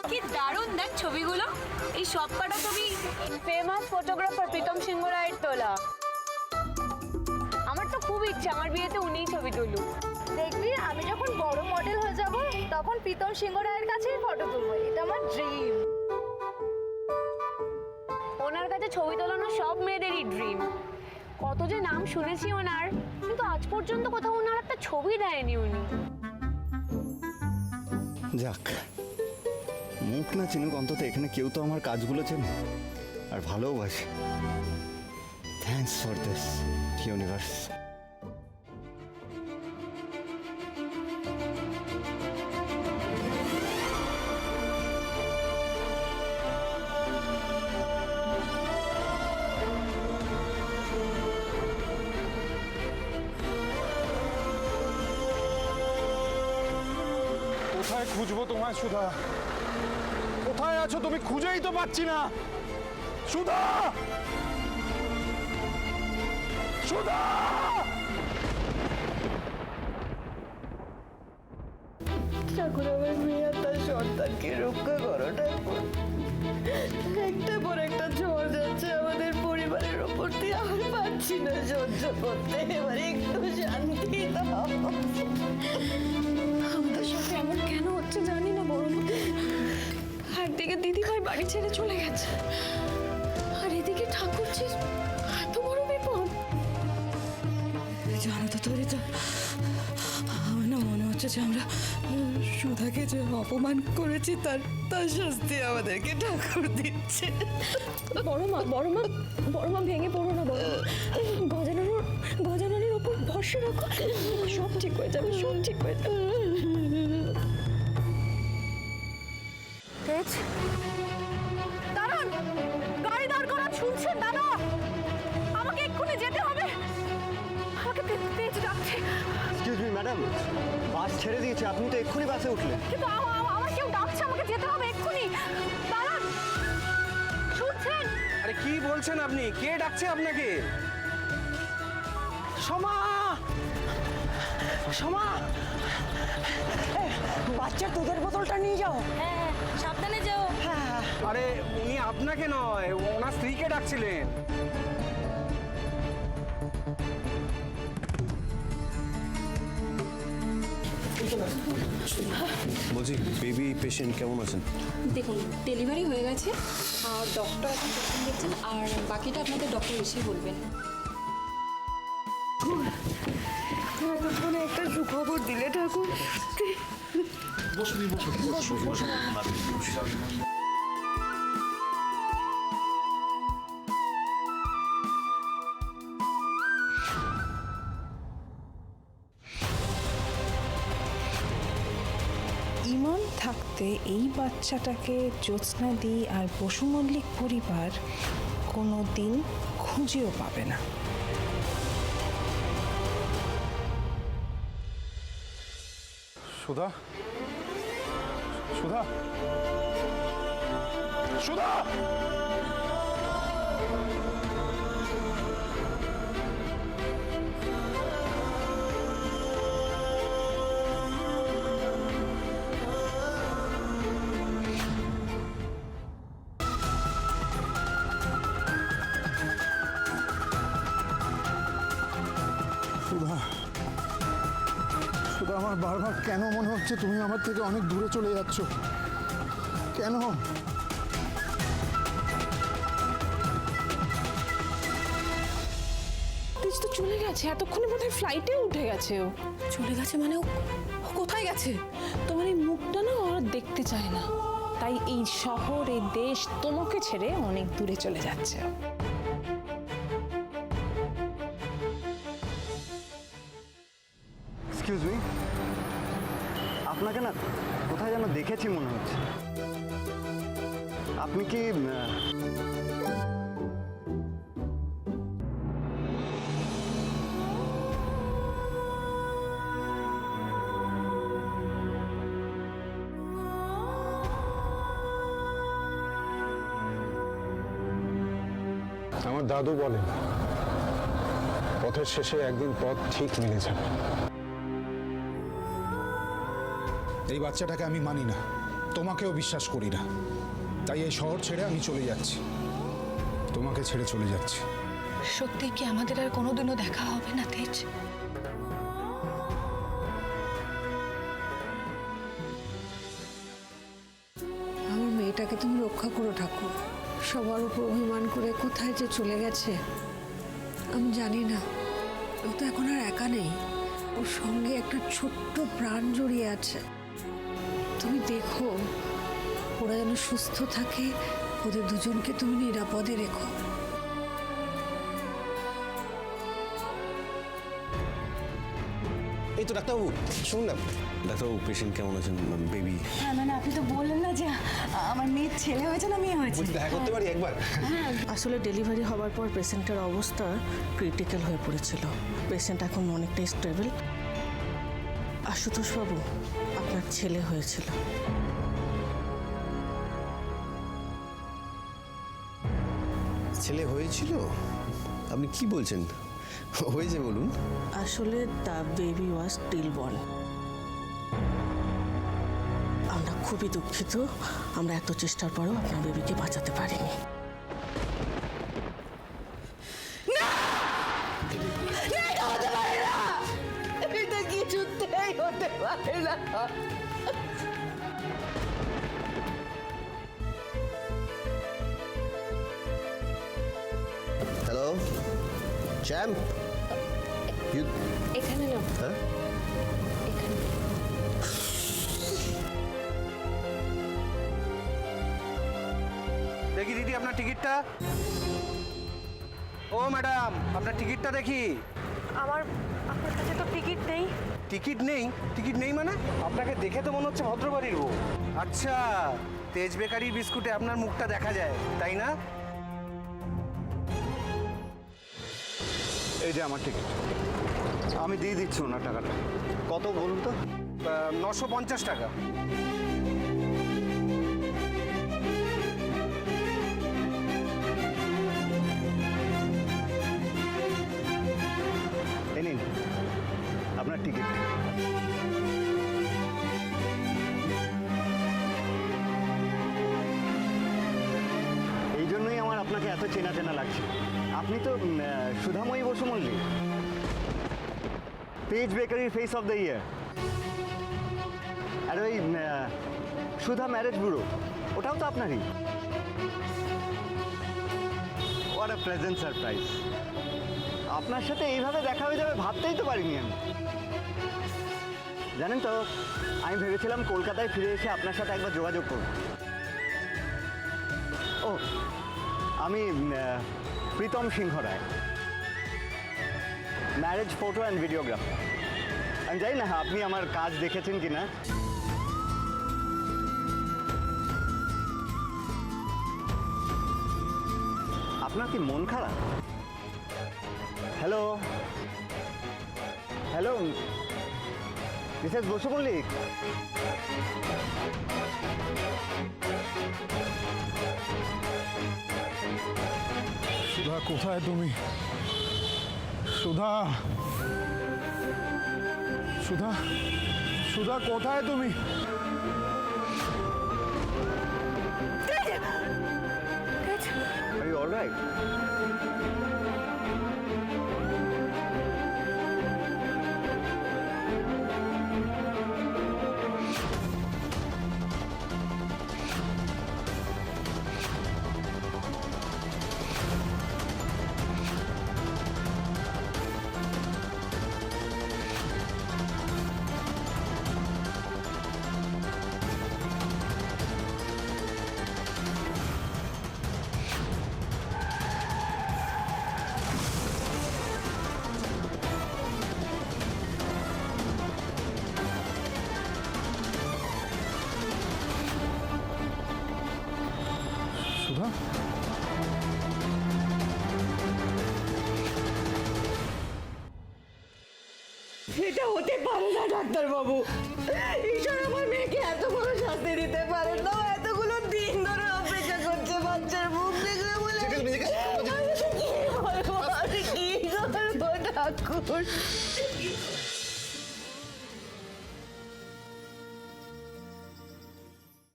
কি দারুণ দেখ ছবিগুলো। এই সব কটা ছবি ফেমাস ফটোগ্রাফার প্রীতম সিংহ রায়ের তোলা। আমার তো খুব ইচ্ছা আমার বিয়েতে উনিই ছবি তুলুক। দেখবি আমি যখন বড় মডেল হয়ে যাব তখন প্রীতম সিংহ রায়ের কাছেই ফটো তুলবো, এটা আমার ড্রিম। ওনার কাছে ছবি তোলানো সব মেয়েদেরই ড্রিম। কত যে নাম শুনেছি ওনার, কিন্তু আজ পর্যন্ত কোথাও ওনার একটা ছবি দেয়নি উনি। যাক, মুখ না চিনুক, অন্তত এখানে কেউ তো আমার কাজগুলো চেনে আর ভালোবাসে। Thanks for this universe. কোথায় খুঁজবো তোমায় সুধা? কোথায় আছো তুমি? খুঁজেই তো পাচ্ছি না। সুধা, সুধা! ঠাকুর আমার মেয়ে আর তার সন্তানকে রক্ষা করো ঠাকুর। একটার পর একটা ঝড় যাচ্ছে আমাদের পরিবারের ওপর দিয়ে, আর পাচ্ছি না সহ্য করতে। এবার একটু শান্তি দাও। আমাদের সাথে এমন কেন হচ্ছে জানি না বড় মা। একদিকে দিদি ভাই বাড়ি ছেড়ে চলে গেছে, আর এদিকে ঠাকুরজির এত বড় বিপদ। জানো তো তোর তো আমার না মনে হচ্ছে যে আমরা সুধাকে যে অপমান করেছি তার তার শাস্তি আমাদেরকে ঠাকুর দিচ্ছে। বড় মা ভেঙে পড়ো না বড় মা। গজাননের ওপর ভরসা রাখো, সব ঠিক হয়ে যাবে, সব ঠিক হয়ে যাবে। তেজ, দাঁড়ান, গাড়ি দাঁড় করান, শুনছেন দাদা? আমাকে এক্ষুনি যেতে হবে, আমাকে তেজ ডাকছে। এক্সকিউজ মি ম্যাডাম, বাস ছেড়ে দিয়েছে, আপনি তো এক্ষুনি বাসে উঠলেন। কিন্তু আমার কেউ ডাকছে, আমাকে যেতে হবে এক্ষুনি। দাঁড়ান, শুনছেন? আরে কি বলছেন আপনি? কে ডাকছে আপনাকে? সোমা, সোমা, বাচ্চার দুধের বোতলটা নিয়ে যাও। হ্যাঁ, সাবধানে যাও। আরে উনি আপনাকে নয়, ওনার স্ত্রীকে ডাকছিলেন। বলছি বেবি পেশেন্ট কেমন আছেন? দেখুন ডেলিভারি হয়ে গেছে, আর ডক্টর এখন পেশেন্ট দেখছেন, আর বাকিটা আপনাদের ডক্টর এসেই বলবেন। এতক্ষণে একটা সুখবর দিলে ঠাকুর। ইমন থাকতে এই বাচ্চাটাকে জ্যোৎস্নাদি আর বসু মল্লিক পরিবার কোনো দিন খুঁজেও পাবে না। সুধা, সুধা, সুধা! সুধা, সুধা, আমার বারবার কেন মনে হচ্ছে তুমি আমার থেকে অনেক দূরে চলে যাচ্ছ? কেন? তেজ তো চলে গেছে, এতক্ষণে বোধহয় ফ্লাইটে উঠে গেছে। ও চলে গেছে মানে ও কোথায় গেছে? তোমার এই মুখটা না ওরা দেখতে চায় না, তাই এই শহর, এই দেশ তোমাকে ছেড়ে অনেক দূরে চলে যাচ্ছে। এক্সকিউজ মি, আপনাকে না কোথায় যেন দেখেছি মনে হচ্ছে। আপনি কি আমার দাদু বলেন পথের শেষে একদিন পথ ঠিক মিলে যাবে। এই বাচ্চাটাকে আমি মানি না, তোমাকেও বিশ্বাস করি না, তাই এই শহর ছেড়ে আমি চলে যাচ্ছি, তোমাকে ছেড়ে চলে যাচ্ছি। সত্যি কি আমাদের আর কোনোদিনও দেখা হবে না তেজ? আমার মেয়েটাকে তুমি রক্ষা করো ঠাকুর। সবার উপর অভিমান করে কোথায় যে চলে গেছে আমি জানি না। ও তো এখন আর একা নেই, ওর সঙ্গে একটা ছোট্ট প্রাণ জড়িয়ে আছে। তুমি দেখো ওরা যেন সুস্থ থাকে, ওদের দুজনকে তুমি নিরাপদে রেখো। এই তো ডাক্তারবাবু, শুনুন না। ডাক্তারবাবু, পেশেন্ট কেমন আছেন? বেবি হ্যাঁ মানে আপনি তো বললেন না যে আমার মেয়ের ছেলে হয়েছে না মেয়ে হয়েছে। দেখা করতে পারি একবার? আসলে ডেলিভারি হওয়ার পর পেশেন্টের অবস্থা ক্রিটিক্যাল হয়ে পড়েছিল। পেশেন্ট এখন অনেকটাই স্টেবল। আশুতোষবাবু, আপনার ছেলে হয়েছিল। ছেলে হয়েছিল? আপনি কি বলছেন? হয়েছে বলুন। আসলে the baby was still born. আমরা খুবই দুঃখিত, আমরা এত চেষ্টার পরেও আপনার বেবিকে বাঁচাতে পারিনি। এটা কিছুতেই হতে পারে না। হ্যালো চ্যাম্প, এখানে না, হ্যাঁ এখানে। দেখি দিদি আপনার টিকিটটা। ও ম্যাডাম, আপনার টিকিটটা দেখি। আমার কাছে তো টিকিট নেই। টিকিট নেই? টিকিট নেই মানে? আপনাকে দেখে তো মনে হচ্ছে ভদ্রবাড়ির বউ। আচ্ছা, তেজ বেকারির বিস্কুটে আপনার মুখটা দেখা যায়, তাই না? এই যে আমার টিকিট, আমি দিয়ে দিচ্ছি ওনার টাকাটা। কত বলুন তো? 950 টাকা। এই নিন আপনার টিকিট। এই জন্যই আমার আপনাকে এত চেনা চেনা লাগছে। আপনি তো সুধাময়ী বসু মল্লিক, পেজ বেকারির ফেস অফ দ্য ইয়ার। আর ওই সুধা ম্যারেজ ব্যুরো, ওটাও তো আপনারই। What a pleasant surprise! আপনার সাথে এইভাবে দেখা হয়ে যাবে ভাবতেই তো পারিনি আমি। জানেন তো, আমি ভেবেছিলাম কলকাতায় ফিরে এসে আপনার সাথে একবার যোগাযোগ করব। ও, আমি প্রীতম সিংহ রায়, ম্যারেজ ফটো অ্যান্ড ভিডিওগ্রাফার। আমি জানি না আপনি আমার কাজ দেখেছেন কি না। আপনার কি মন খারাপ? Hello hello Mrs Basu Mallick, Sudha কোথায় তুমি? সুধা, সুধা, সুধা কোথায় তুমি? Are you alright? সুধা, এটা হতে পারে না ডাক্তারবাবু। ঈশ্বর আমার মেয়েকে এত বড় শাস্তি দিতে পারেন না। ও এতগুলো দিন ধরে অপেক্ষা করছে বাচ্চার মুখ দেখবে বলে। আমি কি বলবো? আমি কি করবো ঠাকুর?